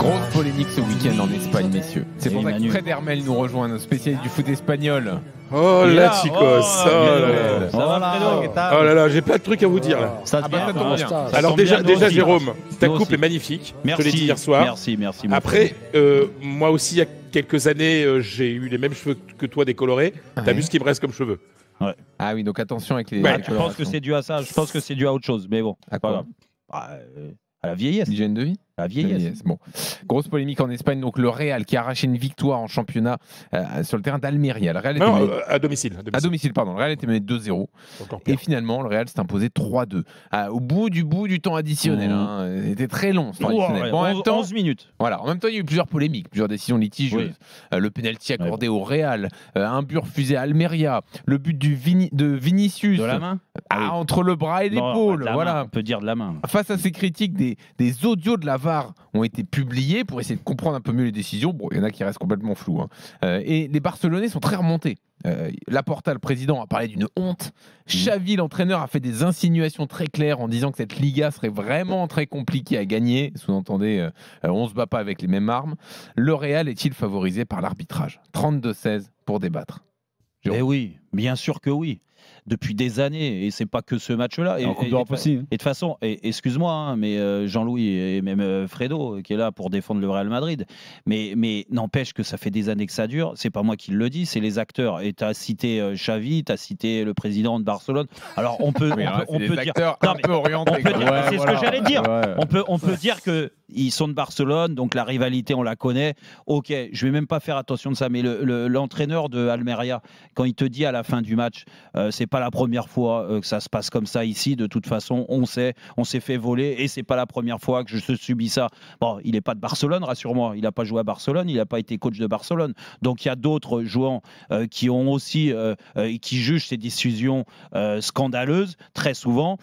Grosse polémique ce week-end en Espagne, messieurs. C'est pour ça que Fred Hermel nous rejoint, notre spécialiste du foot espagnol. Oh là, chicos, ça va, Fredo? Oh là là, j'ai plein de trucs à vous dire là. Ça te tombe bien. Alors déjà Jérôme, ta coupe est magnifique. Merci, je te l'ai dit hier soir. Merci. Après, moi aussi, il y a quelques années, j'ai eu les mêmes cheveux que toi décolorés. T'as vu ce qui me reste comme cheveux? Ouais. Ah oui, donc attention avec les. Je pense que c'est dû à ça. Je pense que c'est dû à autre chose. Mais bon, à pas grave. À la vieillesse. L'hygiène de vie. La vieillesse. Bon. Grosse polémique en Espagne. Donc le Real qui a arraché une victoire en championnat sur le terrain d'Almeria. Le Real était mené... à domicile. À domicile, pardon. Le Real était mené 2-0. Et finalement, le Real s'est imposé 3-2. Au bout du temps additionnel. C'était très long ce temps additionnel. En même temps, 11 minutes. Voilà. En même temps, il y a eu plusieurs polémiques, plusieurs décisions litigieuses. Le penalty accordé au Real, un but refusé à Almeria, le but de Vinicius. De la main entre le bras et l'épaule. Voilà. On peut dire de la main. Face à ces critiques, des audios de la VAR ont été publiés pour essayer de comprendre un peu mieux les décisions. Bon, il y en a qui restent complètement flous. Et les Barcelonais sont très remontés. Laporta, le président, a parlé d'une honte. Xavi, l'entraîneur, a fait des insinuations très claires en disant que cette Liga serait vraiment très compliquée à gagner. Sous-entendez, on ne se bat pas avec les mêmes armes. Le Real est-il favorisé par l'arbitrage? 32-16 pour débattre. Eh oui, bien sûr que oui. Depuis des années, et c'est pas que ce match-là. Et de toute façon, excuse-moi, mais Jean-Louis et même Fredo, qui est là pour défendre le Real Madrid, mais n'empêche que ça fait des années que ça dure. C'est pas moi qui le dis, c'est les acteurs. Et tu as cité Xavi, tu as cité le président de Barcelone. Alors on peut, on peut dire, c'est ce que j'allais dire. On peut dire que ils sont de Barcelone, donc la rivalité, on la connaît. Ok, je vais même pas faire attention de ça, mais l'entraîneur de Almeria, quand il te dit à la fin du match, c'est pas la première fois que ça se passe comme ça ici. De toute façon, on s'est fait voler et c'est pas la première fois que je subis ça. Bon, il n'est pas de Barcelone, rassure-moi. Il n'a pas joué à Barcelone, il n'a pas été coach de Barcelone. Donc il y a d'autres joueurs qui ont aussi qui jugent ces décisions scandaleuses très souvent.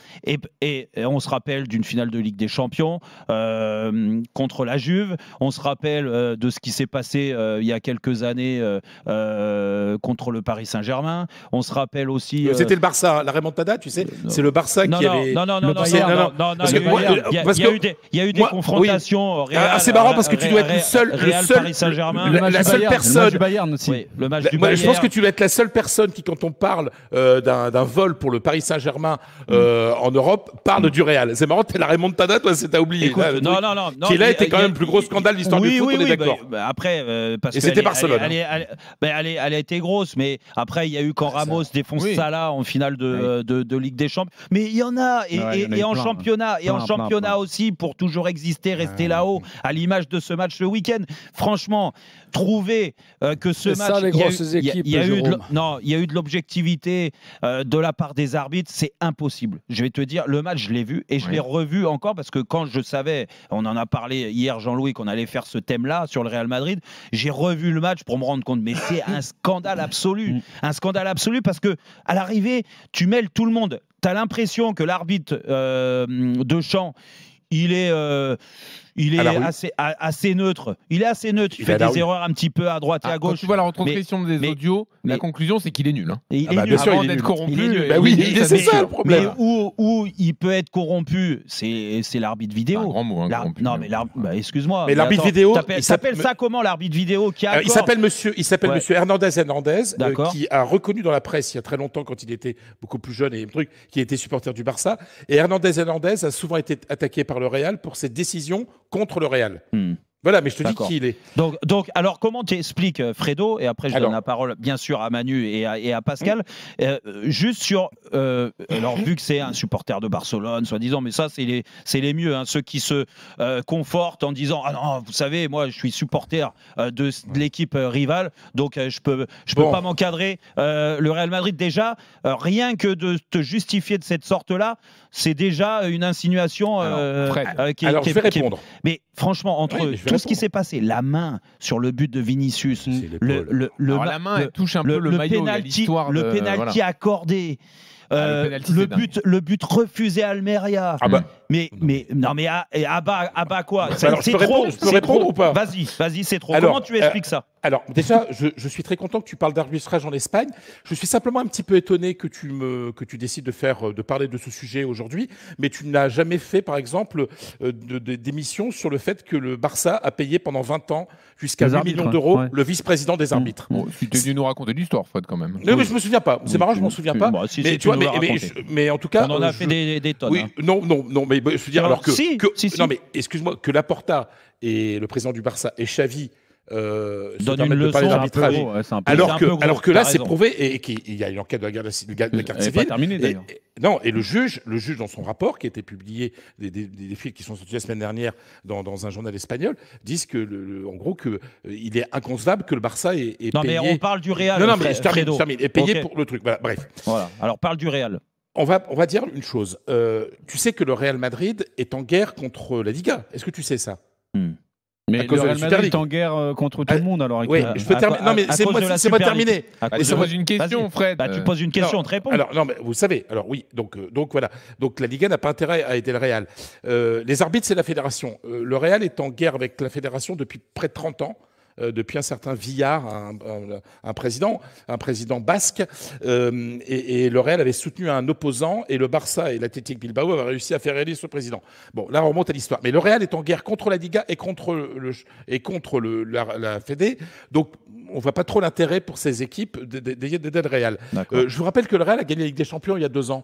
Et on se rappelle d'une finale de Ligue des Champions contre la Juve. On se rappelle de ce qui s'est passé il y a quelques années contre le Paris Saint-Germain. On se rappelle aussi. C'était le Barça, la remontada, tu sais. C'est le Barça qui avait. Non. Il y a eu des confrontations. C'est marrant parce que tu dois être Paris Saint-Germain. La seule personne. Le Bayern aussi. Oui, le match du Bayern. Je pense que tu dois être la seule personne qui, quand on parle d'un vol pour le Paris Saint-Germain en Europe, parle du Real. C'est marrant, t'es la remontada, toi, t'as oublié. Écoute, non. Qui là était quand même le plus gros scandale de l'histoire du foot, on est d'accord. Après, parce que c'était Barcelone. Elle a été grosse, mais après, il y a eu quand Ramos défonce Salah en finale de Ligue des Champions. Mais il y en a, et en championnat aussi, pour toujours exister, rester là-haut, à l'image de ce match le week-end. Franchement, trouver que ce match, il y a eu de l'objectivité de la part des arbitres, c'est impossible. Je vais te dire, le match, je l'ai vu et je l'ai revu encore parce que quand je savais, on en a parlé hier, Jean-Louis, qu'on allait faire ce thème-là sur le Real Madrid, j'ai revu le match pour me rendre compte. Mais c'est un scandale absolu. Un scandale absolu parce que à l'arrivée, tu mêles tout le monde. Tu as l'impression que l'arbitre de champ, il est assez neutre. Il est assez neutre. Il fait des erreurs un petit peu à droite et à gauche. Quand tu vois la retranscription des audios, la conclusion, c'est qu'il est nul. Il est nul. Bien sûr, avant d'être corrompu. C'est ça le problème. Mais où il peut être corrompu, c'est l'arbitre vidéo. Un grand mot, corrompu. Non, mais excuse-moi. Mais l'arbitre vidéo. T'appelles ça comment, l'arbitre vidéo qui il s'appelle monsieur Hernandez, D'accord. qui a reconnu dans la presse il y a très longtemps, quand il était beaucoup plus jeune et qui était supporter du Barça. Et Hernandez a souvent été attaqué par le Real pour ses décisions contre le Real. Voilà, mais je te dis qui il est. Donc, alors, comment tu expliques, Fredo, et après je donne la parole, bien sûr, à Manu et à Pascal, juste sur, alors, vu que c'est un supporter de Barcelone, soi-disant, mais ça, c'est les mieux, ceux qui se confortent en disant, ah non, vous savez, moi, je suis supporter de l'équipe rivale, donc je peux pas m'encadrer. Le Real Madrid, déjà, rien que de te justifier de cette sorte-là, c'est déjà une insinuation je vais répondre. Mais franchement, entre tout ce qui s'est passé, la main sur le but de Vinicius, la main elle touche un peu le maillot, le pénalty accordé. Le but refusé à Almeria. Mais à bas quoi? Alors, je peux répondre ou pas? Vas-y, c'est trop. Comment tu expliques ça? Alors, déjà, je suis très content que tu parles d'arbitrage en Espagne. Je suis simplement un petit peu étonné que tu décides de parler de ce sujet aujourd'hui, mais tu n'as jamais fait, par exemple, d'émission sur le fait que le Barça a payé pendant 20 ans, jusqu'à 8 millions d'euros, le vice-président des arbitres. Bon, tu t'es dû nous raconter l'histoire, Fred, quand même. Non, mais je me souviens pas. C'est marrant, je m'en souviens pas. Bah, si, mais si, tu vois, mais en tout cas, on en a fait des tonnes. Oui, non, mais je veux dire, alors que, si. Non, mais excuse-moi, que Laporta et le président du Barça et Xavi donne une leçon de l'arbitrage. Alors que là, c'est prouvé et qu'il y a une enquête de la carte civile. Pas terminée, d'ailleurs. Et le juge dans son rapport qui a été publié, des fils qui sont sortis la semaine dernière dans un journal espagnol, disent que, en gros, que il est inconcevable que le Barça ait payé. Non, mais on parle du Real. Non, mais je termine. Et payé pour le truc. Voilà, bref. Voilà. Alors parle du Real. On va dire une chose. Tu sais que le Real Madrid est en guerre contre la Liga. Est-ce que tu sais ça? Mais le Real Madrid est en guerre contre tout le monde, alors. Oui, je peux terminer. Non, mais c'est moi terminé. Ça pose une question, Fred. Tu poses une question, on te répond. Alors, non, mais vous savez. Alors oui, donc voilà. Donc la Liga n'a pas intérêt à aider le Real. Les arbitres, c'est la fédération. Le Real est en guerre avec la fédération depuis près de 30 ans. Depuis un certain Villar, un président basque, et le Real avait soutenu un opposant, et le Barça et l'Athletic Bilbao avaient réussi à faire élire ce président. Bon, là on remonte à l'histoire. Mais le Real est en guerre contre la Liga et contre la Fédé, donc on voit pas trop l'intérêt pour ces équipes d'aider le Real. Je vous rappelle que le Real a gagné la Ligue des Champions il y a 2 ans,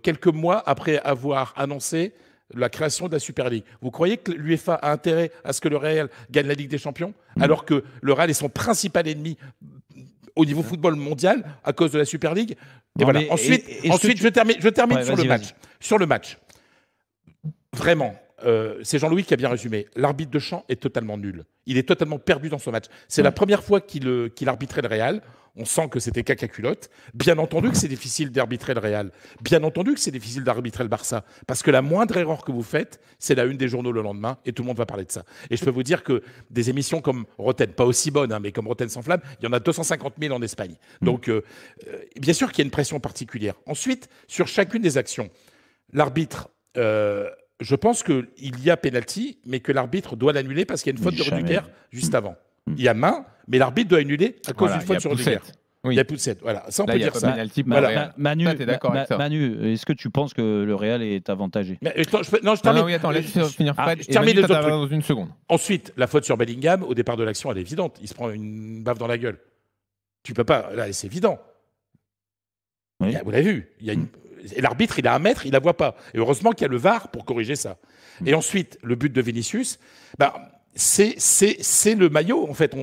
quelques mois après avoir annoncé la création de la Super League. Vous croyez que l'UEFA a intérêt à ce que le Real gagne la Ligue des Champions, alors que le Real est son principal ennemi au niveau football mondial à cause de la Super League? Et voilà. Ensuite, je termine sur le match. Vraiment, c'est Jean-Louis qui a bien résumé. L'arbitre de champ est totalement nul. Il est totalement perdu dans ce match. C'est la première fois qu'il arbitrait le Real. On sent que c'était caca culotte. Bien entendu que c'est difficile d'arbitrer le Real. Bien entendu que c'est difficile d'arbitrer le Barça. Parce que la moindre erreur que vous faites, c'est la une des journaux le lendemain et tout le monde va parler de ça. Et je peux vous dire que des émissions comme Rotten, pas aussi bonnes, mais comme Rotten sans flamme, il y en a 250 000 en Espagne. Donc, bien sûr qu'il y a une pression particulière. Ensuite, sur chacune des actions, l'arbitre... je pense qu'il y a pénalty, mais que l'arbitre doit l'annuler parce qu'il y a une faute de Rudiger juste avant. Il y a main, mais l'arbitre doit annuler à cause d'une faute sur Rudiger. Oui. Il y a poussette. Voilà, ça on peut dire ça. Manu, est-ce que tu penses que le Real est avantagé? Je termine. Oui, attends, laisse finir Fred. Je termine les autres trucs. Dans une seconde. Ensuite, la faute sur Bellingham, au départ de l'action, elle est évidente. Il se prend une baffe dans la gueule. Tu peux pas. Là, c'est évident. Oui. Vous l'avez vu. Et l'arbitre, il a 1 mètre, il la voit pas. Et heureusement qu'il y a le VAR pour corriger ça. Et ensuite, le but de Vinicius, c'est le maillot, en fait.